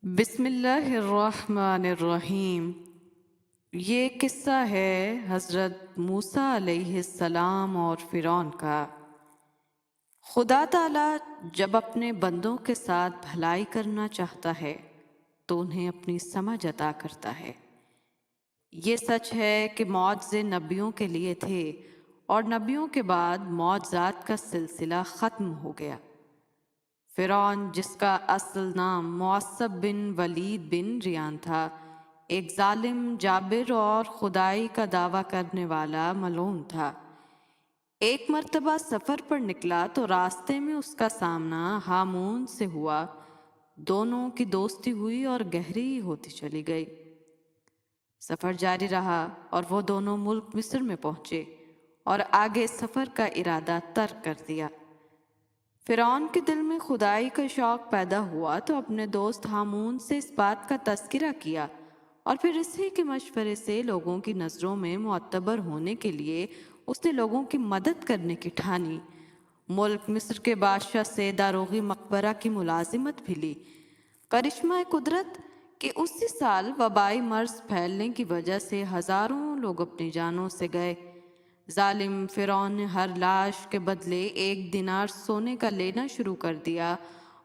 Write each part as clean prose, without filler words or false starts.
بسم اللہ الرحمن الرحیم۔ یہ قصہ ہے حضرت موسیٰ علیہ السلام اور فرعون کا۔ خدا تعالیٰ جب اپنے بندوں کے ساتھ بھلائی کرنا چاہتا ہے تو انہیں اپنی سمجھ عطا کرتا ہے۔ یہ سچ ہے کہ معجزے نبیوں کے لیے تھے اور نبیوں کے بعد معجزات کا سلسلہ ختم ہو گیا۔ فرعون، جس کا اصل نام معصب بن ولید بن ریان تھا، ایک ظالم، جابر اور خدائی کا دعویٰ کرنے والا ملعون تھا۔ ایک مرتبہ سفر پر نکلا تو راستے میں اس کا سامنا ہامون سے ہوا۔ دونوں کی دوستی ہوئی اور گہری ہوتی چلی گئی۔ سفر جاری رہا اور وہ دونوں ملک مصر میں پہنچے اور آگے سفر کا ارادہ ترک کر دیا۔ فرعون کے دل میں خدائی کا شوق پیدا ہوا تو اپنے دوست ہامون سے اس بات کا تذکرہ کیا اور پھر اسی کے مشورے سے لوگوں کی نظروں میں معتبر ہونے کے لیے اس نے لوگوں کی مدد کرنے کی ٹھانی۔ ملک مصر کے بادشاہ سے داروغی مقبرہ کی ملازمت بھی لی۔ کرشمہ قدرت کہ اسی سال وبائی مرض پھیلنے کی وجہ سے ہزاروں لوگ اپنی جانوں سے گئے۔ ظالم فرعون نے ہر لاش کے بدلے 1 دینار سونے کا لینا شروع کر دیا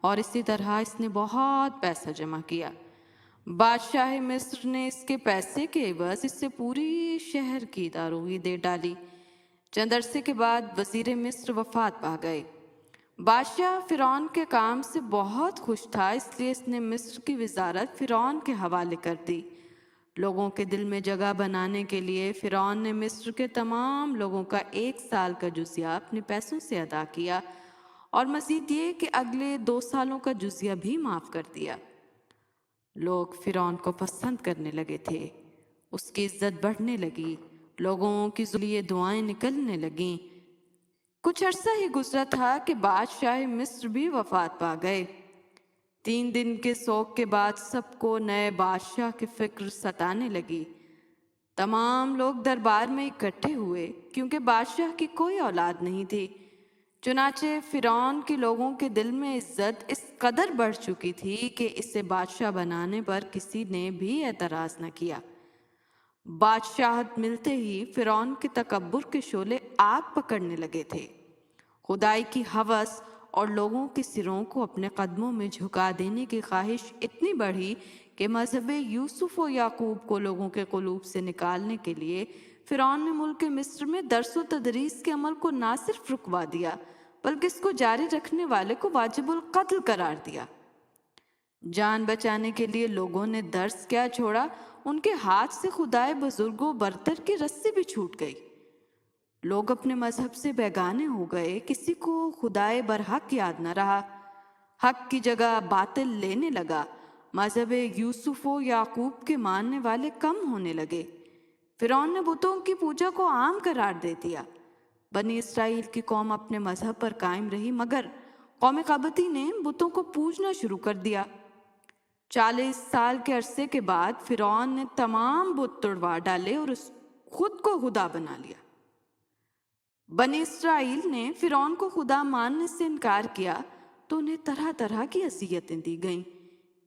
اور اسی طرح اس نے بہت پیسہ جمع کیا۔ بادشاہ مصر نے اس کے پیسے کے عوض اس سے پوری شہر کی داروغی دے ڈالی۔ چند عرصے کے بعد وزیر مصر وفات پا گئے۔ بادشاہ فرعون کے کام سے بہت خوش تھا، اس لیے اس نے مصر کی وزارت فرعون کے حوالے کر دی۔ لوگوں کے دل میں جگہ بنانے کے لیے فرعون نے مصر کے تمام لوگوں کا 1 سال کا جزیہ اپنے پیسوں سے ادا کیا اور مزید یہ کہ اگلے 2 سالوں کا جزیہ بھی معاف کر دیا۔ لوگ فرعون کو پسند کرنے لگے تھے، اس کی عزت بڑھنے لگی، لوگوں کی ذریعے دعائیں نکلنے لگیں۔ کچھ عرصہ ہی گزرا تھا کہ بادشاہ مصر بھی وفات پا گئے۔ 3 دن کے سوگ کے بعد سب کو نئے بادشاہ کی فکر ستانے لگی۔ تمام لوگ دربار میں اکٹھے ہوئے کیونکہ بادشاہ کی کوئی اولاد نہیں تھی۔ چنانچہ فرعون کے لوگوں کے دل میں عزت اس قدر بڑھ چکی تھی کہ اسے بادشاہ بنانے پر کسی نے بھی اعتراض نہ کیا۔ بادشاہت ملتے ہی فرعون کے تکبر کے شعلے آگ پکڑنے لگے تھے۔ خدائی کی ہوس اور لوگوں کے سروں کو اپنے قدموں میں جھکا دینے کی خواہش اتنی بڑھی کہ مذہب یوسف و یعقوب کو لوگوں کے قلوب سے نکالنے کے لیے فرعون نے ملک مصر میں درس و تدریس کے عمل کو نہ صرف رکوا دیا بلکہ اس کو جاری رکھنے والے کو واجب القتل قرار دیا۔ جان بچانے کے لیے لوگوں نے درس کیا چھوڑا، ان کے ہاتھ سے خدائے بزرگوں برتر کی رسی بھی چھوٹ گئی۔ لوگ اپنے مذہب سے بیگانے ہو گئے، کسی کو خدائے برحق یاد نہ رہا، حق کی جگہ باطل لینے لگا۔ مذہب یوسف و یعقوب کے ماننے والے کم ہونے لگے۔ فرعون نے بتوں کی پوجا کو عام قرار دے دیا۔ بنی اسرائیل کی قوم اپنے مذہب پر قائم رہی مگر قوم قبطی نے بتوں کو پوجنا شروع کر دیا۔ 40 سال کے عرصے کے بعد فرعون نے تمام بت توڑوا ڈالے اور خود کو خدا بنا لیا۔ بنی اسرائیل نے فرعون کو خدا ماننے سے انکار کیا تو انہیں طرح طرح کی اذیتیں دی گئیں۔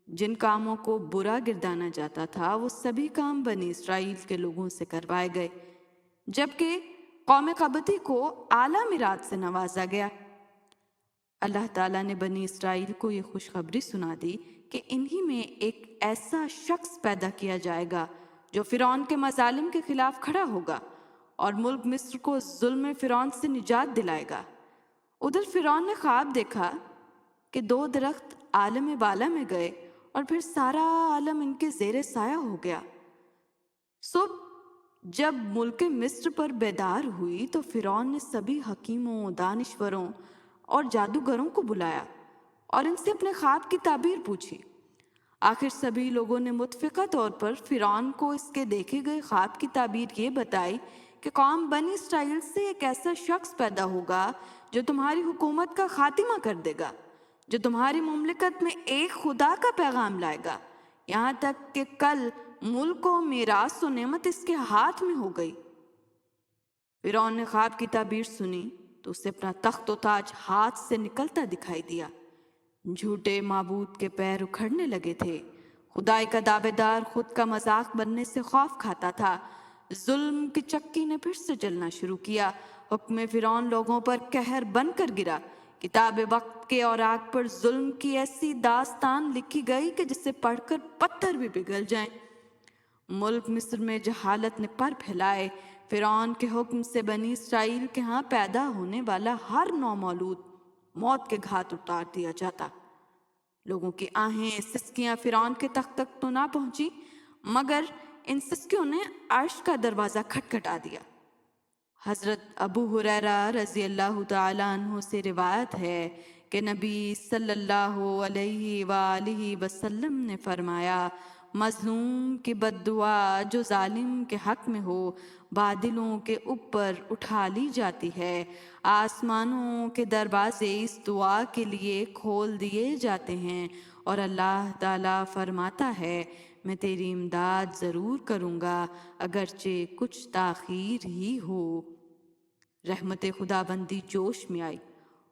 جن کاموں کو برا گردانا جاتا تھا وہ سبھی کام بنی اسرائیل کے لوگوں سے کروائے گئے، جبکہ قوم قبطی کو اعلیٰ میراث سے نوازا گیا۔ اللہ تعالیٰ نے بنی اسرائیل کو یہ خوشخبری سنا دی کہ انہی میں ایک ایسا شخص پیدا کیا جائے گا جو فرعون کے مظالم کے خلاف کھڑا ہوگا اور ملک مصر کو ظلم فرعون سے نجات دلائے گا۔ ادھر فرعون نے خواب دیکھا کہ 2 درخت عالم بالا میں گئے اور پھر سارا عالم ان کے زیر سایہ ہو گیا۔ صبح جب ملک مصر پر بیدار ہوئی تو فرعون نے سبھی حکیموں، دانشوروں اور جادوگروں کو بلایا اور ان سے اپنے خواب کی تعبیر پوچھی۔ آخر سبھی لوگوں نے متفقہ طور پر فرعون کو اس کے دیکھے گئے خواب کی تعبیر یہ بتائی کہ قوم بنی اسرائیل سے ایک ایسا شخص پیدا ہوگا جو تمہاری حکومت کا خاتمہ کر دے گا، جو تمہاری مملکت میں ایک خدا کا پیغام لائے گا، یہاں تک کہ کل ملک و میراث و نعمت اس کے ہاتھ میں ہو گئی۔ فرعون نے خواب کی تعبیر سنی تو اسے اپنا تخت و تاج ہاتھ سے نکلتا دکھائی دیا۔ جھوٹے معبود کے پیر اکھڑنے لگے تھے، خدائی کا دعوے دار خود کا مذاق بننے سے خوف کھاتا تھا۔ ظلم کی چکی نے پھر سے چلنا شروع کیا۔ حکم فرعون لوگوں پر قہر بن کر گرا۔ کتاب وقت کے اوراق پر ظلم کی ایسی داستان لکھی گئی کہ جسے پڑھ کر پتھر بھی پگھل جائیں۔ ملک مصر میں جہالت نے پر پھیلائے۔ فرعون کے حکم سے بنی اسرائیل کے ہاں پیدا ہونے والا ہر نومولود موت کے گھاٹ اتار دیا جاتا۔ لوگوں کی آہیں سسکیاں فرعون کے تخت تک تو نہ پہنچی، مگر ان سسکیوں نے عرش کا دروازہ کھٹکھٹا دیا۔ حضرت ابو ہریرہ رضی اللہ تعالیٰ عنہ سے روایت ہے کہ نبی صلی اللہ علیہ وآلہ وسلم نے فرمایا، مظلوم کی بد دعا جو ظالم کے حق میں ہو بادلوں کے اوپر اٹھا لی جاتی ہے۔ آسمانوں کے دروازے اس دعا کے لیے کھول دیے جاتے ہیں اور اللہ تعالیٰ فرماتا ہے، میں تیری امداد ضرور کروں گا اگرچہ کچھ تاخیر ہی ہو۔ رحمت خدا بندی جوش میں آئی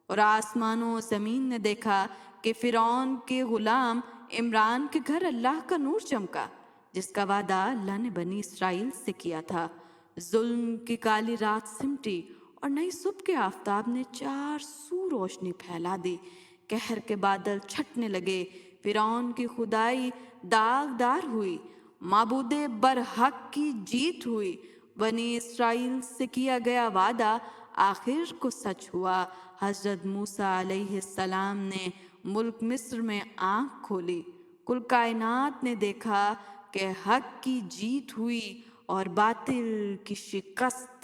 اور آسمانوں و زمین نے دیکھا کہ فرعون کے غلام عمران کے گھر اللہ کا نور چمکا، جس کا وعدہ اللہ نے بنی اسرائیل سے کیا تھا۔ ظلم کی کالی رات سمٹی اور نئی صبح کے آفتاب نے چار سو روشنی پھیلا دی۔ قہر کے بادل چھٹنے لگے، فرعون کی خدائی داغدار ہوئی، معبود برحق کی جیت ہوئی۔ بنی اسرائیل سے کیا گیا وعدہ آخر کو سچ ہوا۔ حضرت موسیٰ علیہ السلام نے ملک مصر میں آنکھ کھولی، کل کائنات نے دیکھا کہ حق کی جیت ہوئی اور باطل کی شکست